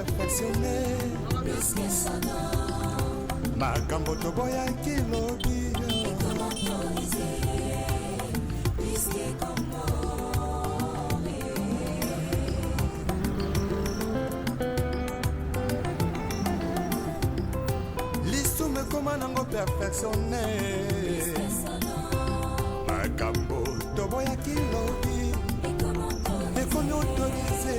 perfectionné. Makambo toboyaki lobi lisume koma nango perfectionné. Makambo toboyaki lobi ekomi autorisé.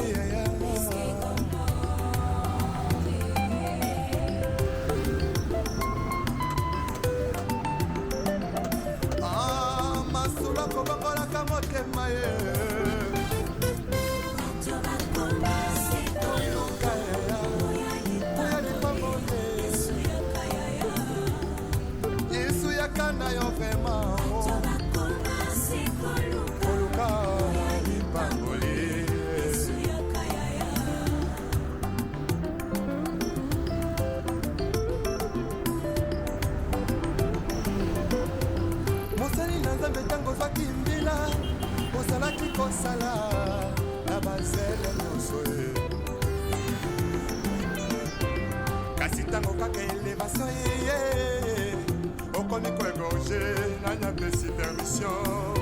Masula kobangolaka motema ye Yesu yakana yo vrema koluka lipangoli mosali na nzambe ntango ozwaki mbila ozalaki kosala na bazele nyonso ye kasi ntango kaka elevation yeye okomi koegorge na nyapesi permission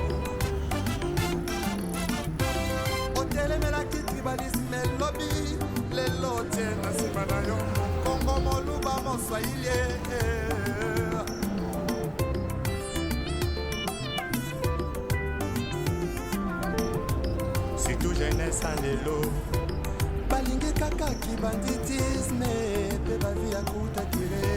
otelemelaki tribalisme elobi lelo tie na nsima na yo kongo moluba moswahili surtout jeunesse en lelo balingi kaka kibanditisme pe bavi ya kutatire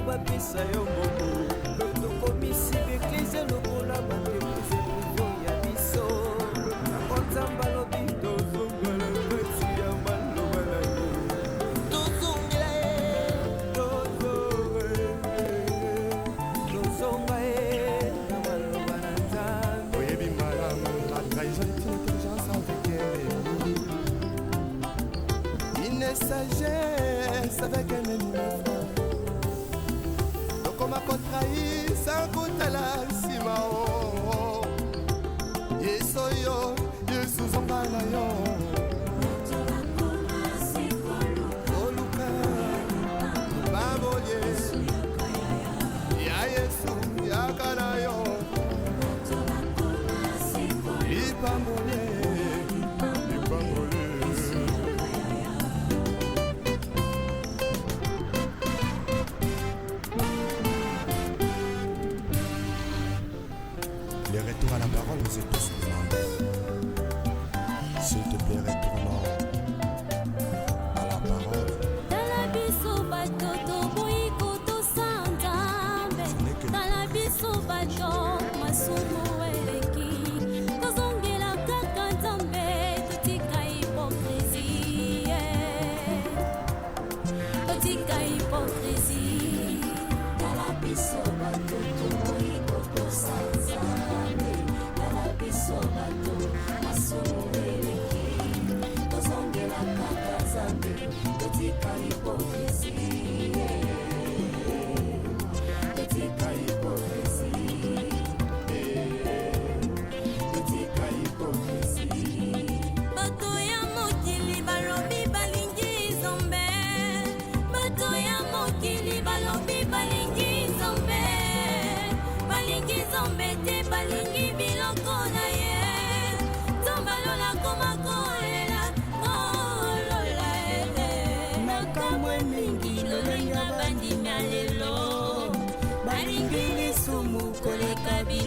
bapesa yo mobu tokomisi beklise lokola batepuze privo ya biso nango nzamba lobi tozongala kati ya maloba na ye tozongela ye tozonga ye na maloba na nzambe oyebi malamu la trahison est une intelligence avec une sagesse avec un ennemi koma kotrahi sankutela nsima o yesu yo yesu zonga na yo oluka baboye ya yesu yakana yo lipambole Le retour à la parole nous est tous demandé. S'il te plaît, retournons à la parole.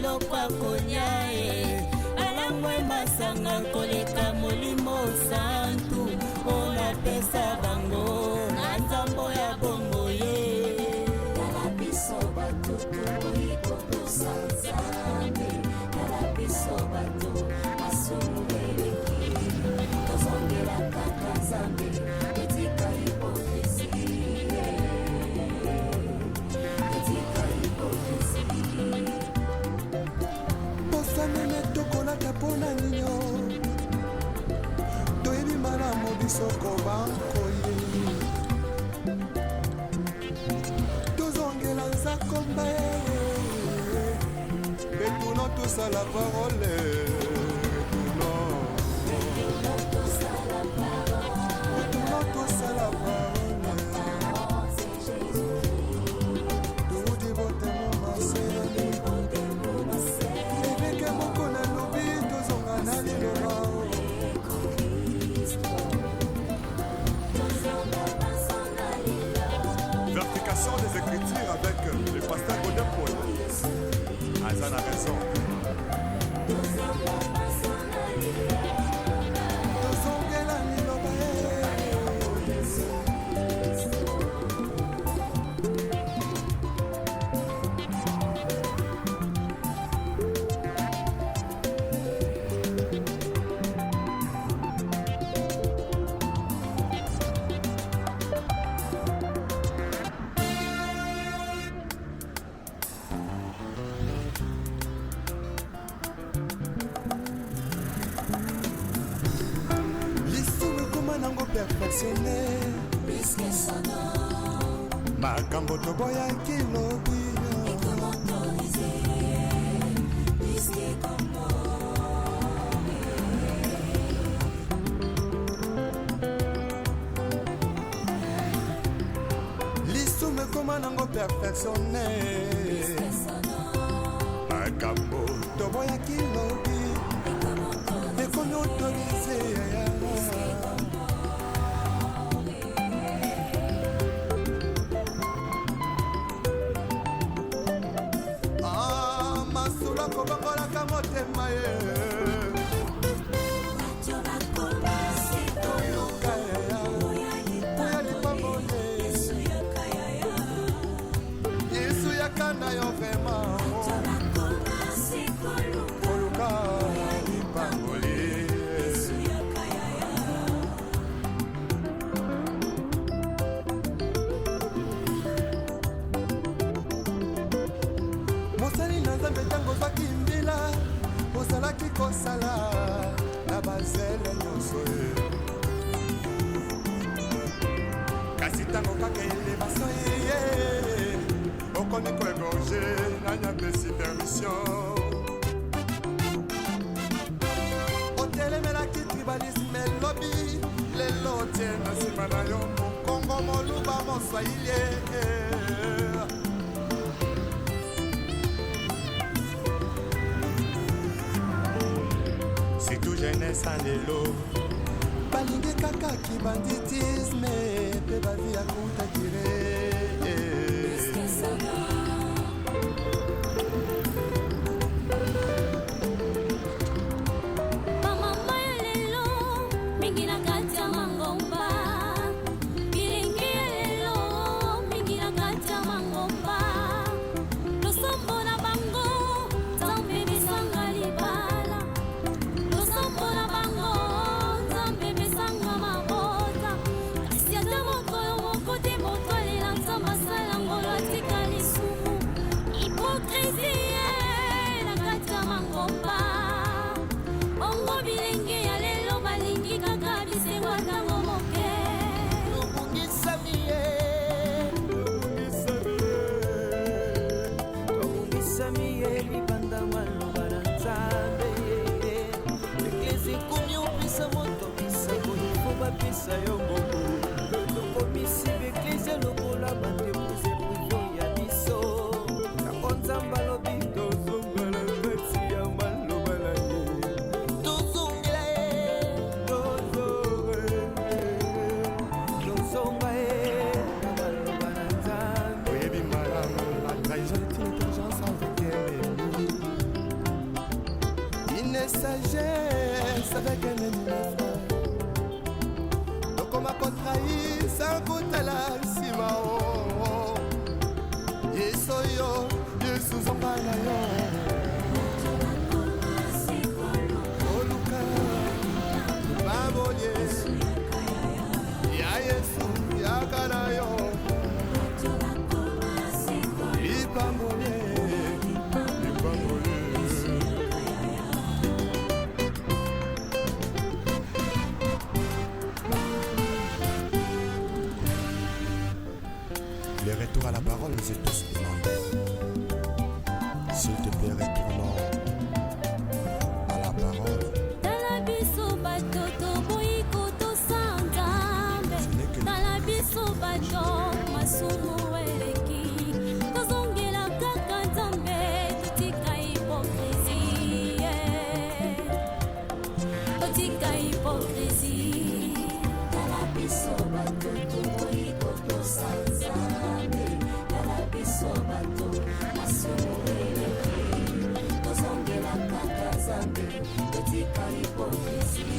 biloko akolia ye alangwe masanga koleka molimo santu ona pesa bango na nzambo ya bongo ye tala biso bato tokoyi kotosa nzambe tala biso bato asomubeleki tozongela kaka nzambe etika hipokrisi etika hipokrisi bosanene tokolaka mpona nino toyebi malamu bisoko bankoye tozongela nzakomba betuno tosala parole betuno tosala parole tudi botemo maseli ebeke moko na lobi tozonga na liloba Vertication des Écritures avec le pasteur Godin Paul. Azan a raison. Tozongela liloba perfectionné makambo toboyaki lobi lisumu ekoma nango perfectionné makambo toboyaki lobi ekomi autorise kobangolaka motema ye oya lipambole yesu yakanda yo vrema koluka lipambole mosali na nzambe ntango ozwaki mbila ozalaki kosala na bazele nyonso ye kasi ntango kaka elebaso ye okomi koegorge na nyapesi permission otelemelaki tribalisme elobi lelo tie na nsima na yo mokongo moluba moswahili surtout jeunesse en lelo balingi kaka kibanditisme mpe bavi ya kutakire bamama ya lelo mingi na kati ya mangomba bilingi ya lelo mingi na kati ya mangomba losombo na bango nzambe bisanga libala losombola bango nzambe besanga mabota kasi ata mokolo moko te moto alela nzambe asala ngolo atika lisumu hipokrisie na kati ya mangomba bongo bilenge ya lelo balingi kaka bisengo ntango moke tobungisami ye libanda maloba na nzambe eklesi komi opesa moto bisango ifo bapesa yo mobu tokomisi beklesi lokola batemoze privo ya biso yango nzambe alobi tozongela kati ya maloba na ye tozongela ye tozonga ye na maloba na nzambe oyebi malamu la trahison est une intelligence avec ennemi de sagesse avec un ennemi frère. Tokoma kotrahi sans kotala nsima o. Yesu yo, Yesu zonga na yo. Oluka babonye ya Yesu yakana yo. Ipambonye Le retour à la parole nous est tous demandé. S'il te plaît, retournons à la parole. Tala biso bato toboyi kotosanzambe. Tala biso bato masumu eleki. Tozongela kaka nzambe totika hypocrisie. Totika hypocrisie. Tala biso bato toboyi kotosanzambe. Tala biso bato masumu eleki. Tozongela kaka nzambe totika hypocrisie.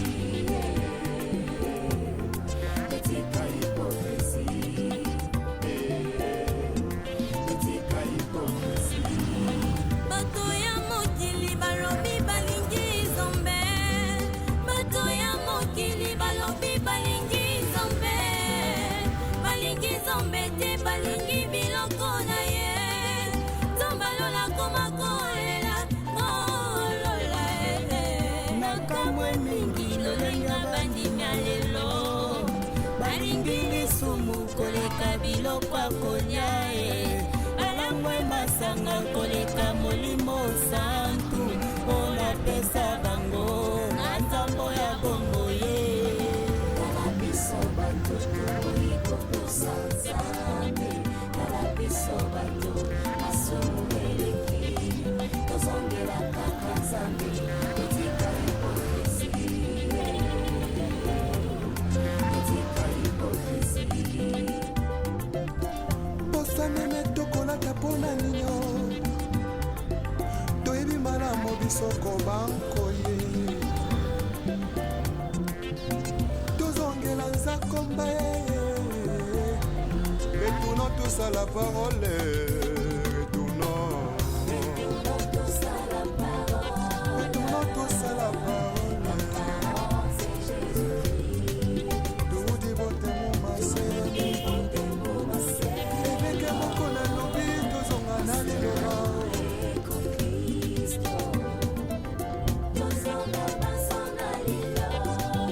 Totika hypocrisie. Totika hypocrisie. Bato ya mokili balobi balingi nzambe. Bato ya mokili balobi balingi nzambe. Balingi nzambe te balingi biloko na ye. Nzambe alola koma kolela ngolola nakamwe mingi lolenga bandimya lelo. balingi lisumu koleka biloko akolia ye. balangwe masanga koleka molimo santu mpona pesa bango na nzambo ya bongo ye. Tala biso bato toboyi kotosa nzambe. Tala biso bato masumu eleki. Tozongela kaka nzambe totika hypocrisie. Totika hypocrisie. poswa meme tokolaka mpona nino toyebi malamu bisoko bankoye. tozongela nzakomba ye. Retournons tous à la parole. Retournons. Retournons tous à la parole. Retournons tous à la parole. C'est Jésus-Christ. Toudi bote mumase. Ebeke moko na lobi tozonga na liloba.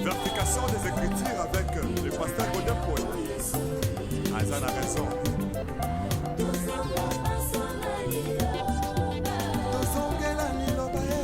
Vertication des Écritures avec le pasteur Godin Paul. Azan a raison. Tozongela liloba ye.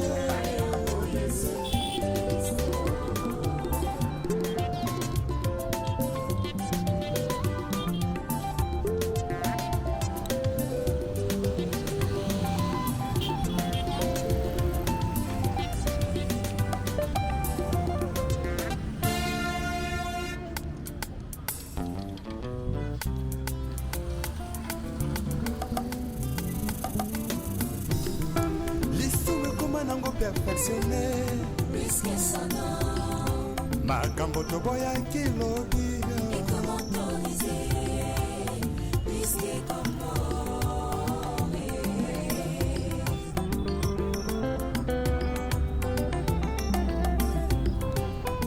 lisumu ekoma nango perfectionne. Puisque son nom makambo toboyaki lobi. est comme autorisé. Puisque comme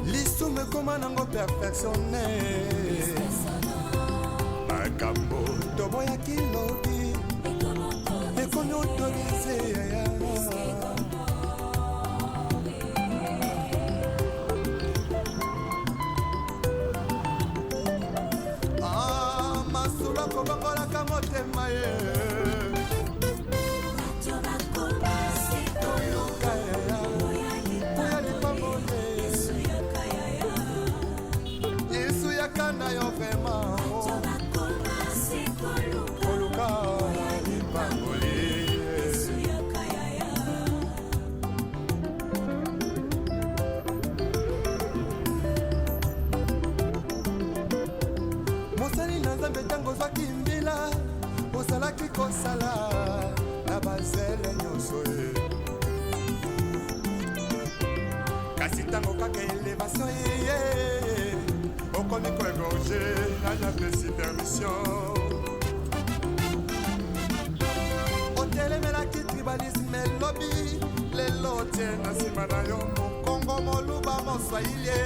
lisumu ekoma nango perfectionne. makambo toboyaki lobi. ekomi autorise yaya. masula kobangolaka motema ye. Oluka yaya. Oya lipambone. Yesu yakana yo vraimen. Oluka ntango kaka elevation ye okomi koegorge ayapesi permission otelemelaki tribalisme elobi lelo tie na nsima na yo mokongo moluba moswahili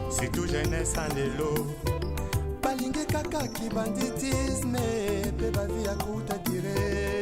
surtout jeunesse en lelo balingi kaka kibanditisme pe bavi ya kuta dire